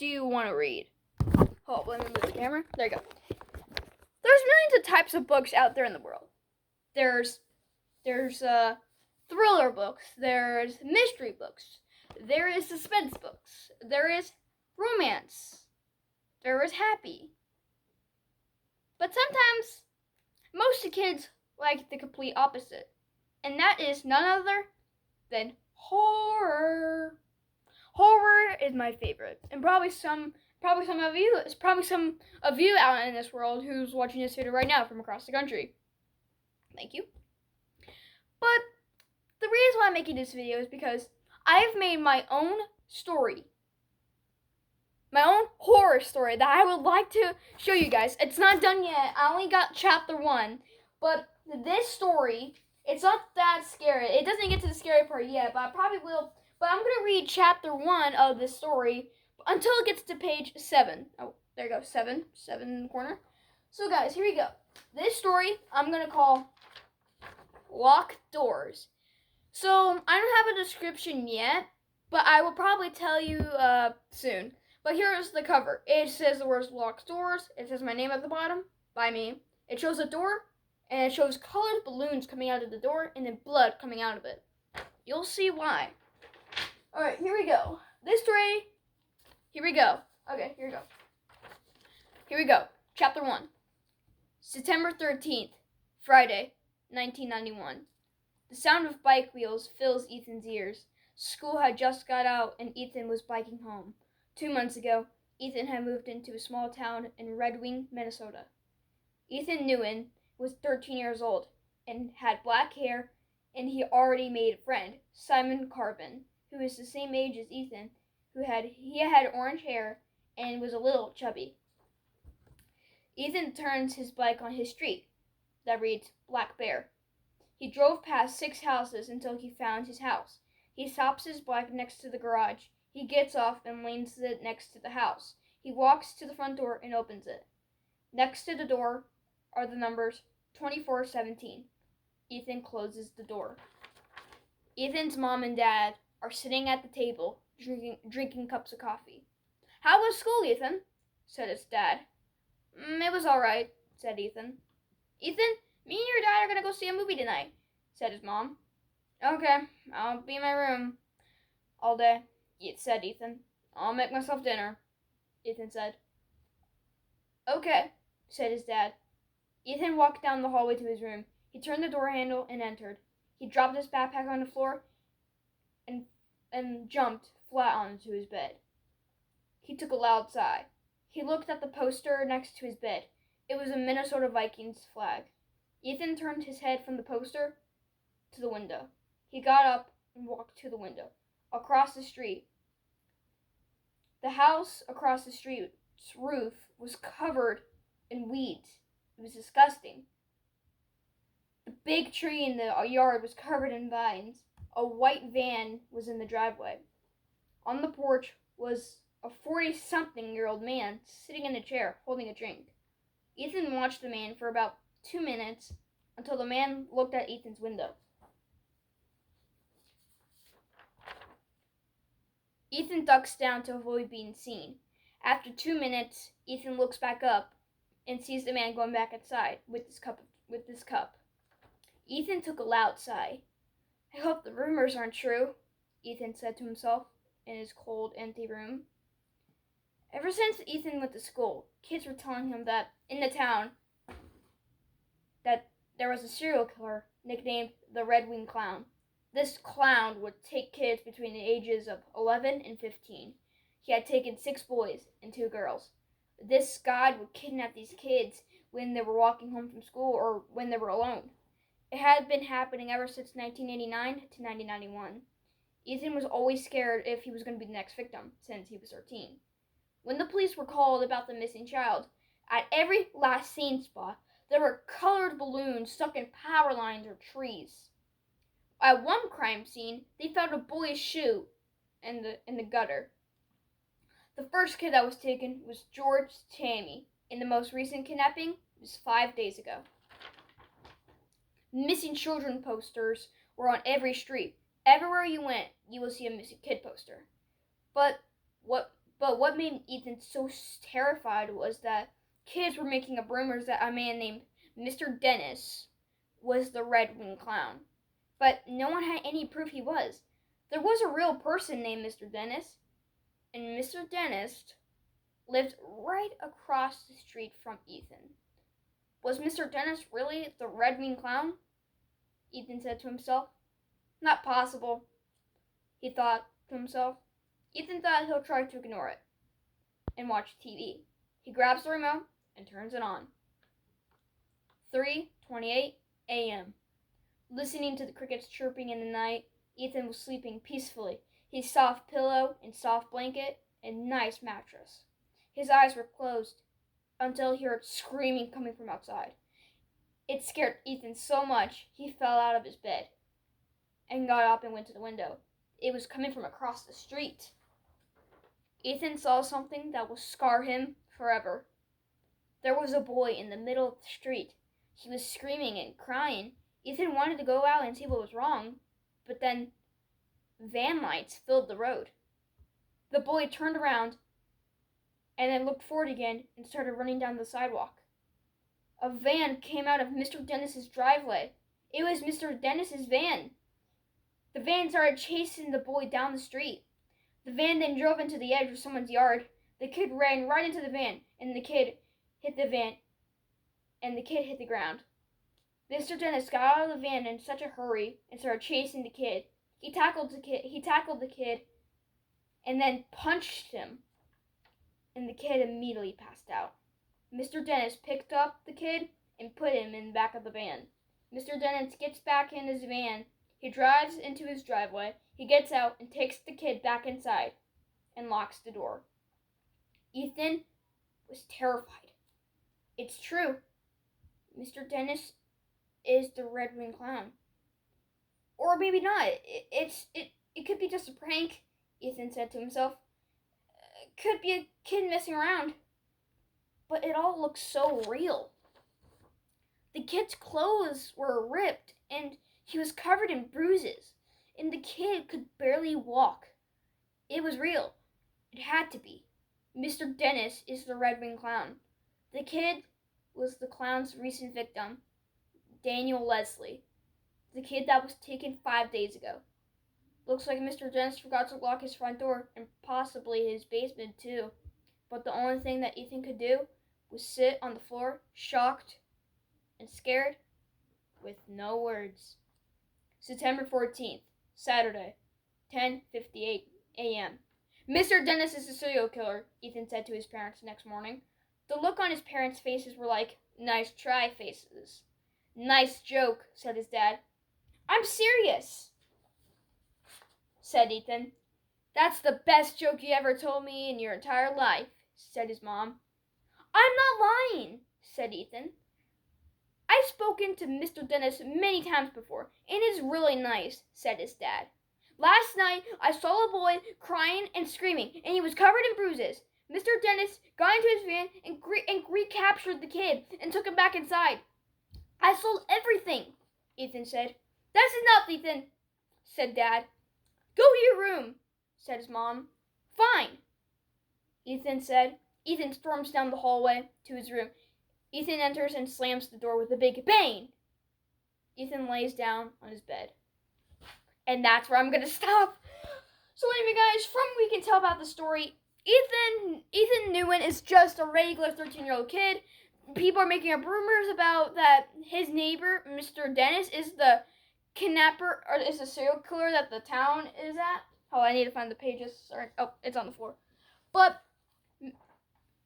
do you want to read? Hold on, let me move the camera. There you go. There's millions of types of books out there in the world. There's thriller books. There's mystery books. There is suspense books. There is romance. There is happy. But sometimes, most kids like the complete opposite. And that is none other than horror. Horror is my favorite. And probably some of you out in this world who's watching this video right now from across the country. Thank you. But the reason why I'm making this video is because I've made my own story. My own horror story that I would like to show you guys. It's not done yet. I only got chapter 1. But this story, it's not that scary. It doesn't get to the scary part yet, but I probably will. But I'm going to read chapter 1 of this story until it gets to page 7. Oh, there you go, 7 in the corner. So guys, here we go. This story I'm going to call Locked Doors. So I don't have a description yet, but I will probably tell you soon. But here's the cover. It says the words Locked Doors. It says my name at the bottom, by me. It shows a door, and it shows colored balloons coming out of the door, and then blood coming out of it. You'll see why. Alright, here we go. This story, here we go. Okay, here we go. Here we go. Chapter 1. September 13th, Friday, 1991. The sound of bike wheels fills Ethan's ears. School had just got out, and Ethan was biking home. 2 months ago, Ethan had moved into a small town in Red Wing, Minnesota. Ethan Nguyen was 13 years old and had black hair, and he already made a friend, Simon Carbon, who was the same age as Ethan, he had orange hair and was a little chubby. Ethan turns his bike on his street that reads Black Bear. He drove past 6 houses until he found his house. He stops his bike next to the garage. He gets off and lanes it next to the house. He walks to the front door and opens it. Next to the door are the numbers 2417. Ethan closes the door. Ethan's mom and dad are sitting at the table, drinking cups of coffee. "How was school, Ethan?" said his dad. "It was all right," said Ethan. "Ethan, me and your dad are going to go see a movie tonight," said his mom. "Okay, I'll be in my room all day," said Ethan. "I'll make myself dinner," Ethan said. "Okay," said his dad. Ethan walked down the hallway to his room. He turned the door handle and entered. He dropped his backpack on the floor and jumped flat onto his bed. He took a loud sigh. He looked at the poster next to his bed. It was a Minnesota Vikings flag. Ethan turned his head from the poster to the window. He got up and walked to the window. Across the street, the house across the street's roof was covered in weeds. It was disgusting. The big tree in the yard was covered in vines. A white van was in the driveway. On the porch was a 40-something-year-old man sitting in a chair holding a drink. Ethan watched the man for about 2 minutes until the man looked at Ethan's window. Ethan ducks down to avoid being seen. After 2 minutes, Ethan looks back up and sees the man going back outside with his cup. Ethan took a loud sigh. "I hope the rumors aren't true," Ethan said to himself in his cold, empty room. Ever since Ethan went to school, kids were telling him that in the town that there was a serial killer nicknamed the Red Wing Clown. This clown would take kids between the ages of 11 and 15. He had taken 6 boys and 2 girls. This guy would kidnap these kids when they were walking home from school or when they were alone. It had been happening ever since 1989 to 1991. Ethan was always scared if he was going to be the next victim, since he was 13. When the police were called about the missing child, at every last seen spot, there were colored balloons stuck in power lines or trees. At one crime scene, they found a boy's shoe in the gutter. The first kid that was taken was George Tammy, and the most recent kidnapping was 5 days ago. Missing children posters were on every street. Everywhere you went, you will see a missing kid poster. But But what made Ethan so terrified was that kids were making up rumors that a man named Mr. Dennis was the Red Winged Clown. But no one had any proof he was. There was a real person named Mr. Dennis, and Mr. Dennis lived right across the street from Ethan. Was Mr. Dennis really the Red Winged Clown? Ethan said to himself. Not possible, he thought to himself. Ethan thought he'll try to ignore it and watch TV. He grabs the remote and turns it on. 3:28 a.m. Listening to the crickets chirping in the night, Ethan was sleeping peacefully. His soft pillow and soft blanket and nice mattress. His eyes were closed until he heard screaming coming from outside. It scared Ethan so much he fell out of his bed and got up and went to the window. It was coming from across the street. Ethan saw something that will scar him forever. There was a boy in the middle of the street. He was screaming and crying. Ethan wanted to go out and see what was wrong, but then van lights filled the road. The boy turned around and then looked forward again and started running down the sidewalk. A van came out of Mr. Dennis's driveway. It was Mr. Dennis's van. The van started chasing the boy down the street. The van then drove into the edge of someone's yard. The kid ran right into the van, and the kid hit the van, and the kid hit the ground. Mr. Dennis got out of the van in such a hurry and started chasing the kid. He tackled the kid, and then punched him, and the kid immediately passed out. Mr. Dennis picked up the kid and put him in the back of the van. Mr. Dennis gets back in his van. He drives into his driveway. He gets out and takes the kid back inside and locks the door. Ethan was terrified. It's true. Mr. Dennis is the Red Winged Clown. Or maybe not. It could be just a prank, Ethan said to himself. It could be a kid messing around. But it all looks so real. The kid's clothes were ripped and he was covered in bruises, and the kid could barely walk. It was real. It had to be. Mr. Dennis is the Red Winged Clown. The kid was the clown's recent victim, Daniel Leslie, the kid that was taken 5 days ago. Looks like Mr. Dennis forgot to lock his front door and possibly his basement too. But the only thing that Ethan could do was sit on the floor, shocked and scared, with no words. September 14th, Saturday, 10:58 a.m. Mr. Dennis is a serial killer, Ethan said to his parents next morning. The look on his parents' faces were like, nice try faces. Nice joke, said his dad. I'm serious, said Ethan. That's the best joke you ever told me in your entire life, said his mom. I'm not lying, said Ethan. I've spoken to Mr. Dennis many times before, and it's really nice, said his dad. Last night, I saw a boy crying and screaming, and he was covered in bruises. Mr. Dennis got into his van and recaptured the kid and took him back inside. I sold everything, Ethan said. That's enough, Ethan, said Dad. Go to your room, said his mom. Fine, Ethan said. Ethan storms down the hallway to his room. Ethan enters and slams the door with a big bang. Ethan lays down on his bed. And that's where I'm going to stop. So anyway, guys, from what we can tell about the story, Ethan Nguyen is just a regular 13-year-old kid. People are making up rumors about that his neighbor, Mr. Dennis, is the kidnapper, or is the serial killer that the town is at. Oh, I need to find the pages. Sorry. Oh, it's on the floor. But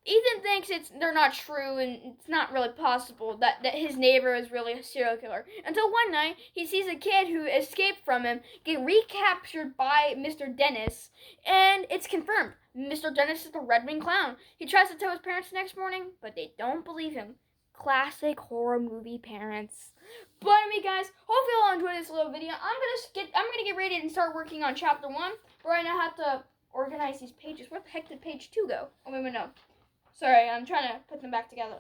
Ethan thinks they're not true, and it's not really possible that his neighbor is really a serial killer. Until one night, he sees a kid who escaped from him get recaptured by Mr. Dennis, and it's confirmed. Mr. Dennis is the Red Winged Clown. He tries to tell his parents the next morning, but they don't believe him. Classic horror movie parents. But anyway, guys, hopefully you all enjoyed this little video. I'm gonna get ready and start working on chapter 1, where I now have to organize these pages. Where the heck did page 2 go? Oh, wait, no. Sorry, I'm trying to put them back together.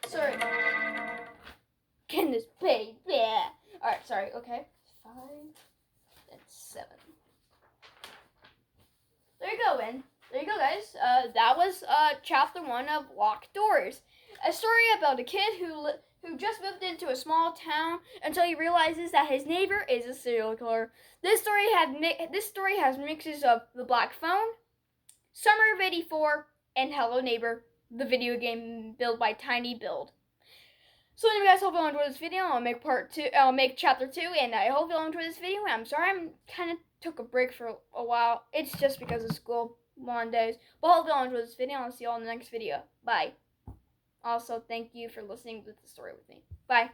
Sorry. Goodness, babe. Yeah. Alright, sorry, okay. 5. and 7. There you go, man. There you go, guys. That was chapter 1 of Locked Doors. A story about a kid who just moved into a small town until he realizes that his neighbor is a serial killer. This story has mixes of The Black Phone, Summer of '84, and Hello Neighbor, the video game built by Tiny Build. So anyway, guys, hope you all enjoyed this video. I'll make chapter 2, and I hope you all enjoyed this video. I'm sorry I'm kind of took a break for a while. It's just because of school one days. But I hope you all enjoyed this video. I'll see you all in the next video. Bye. Also, thank you for listening to the story with me. Bye.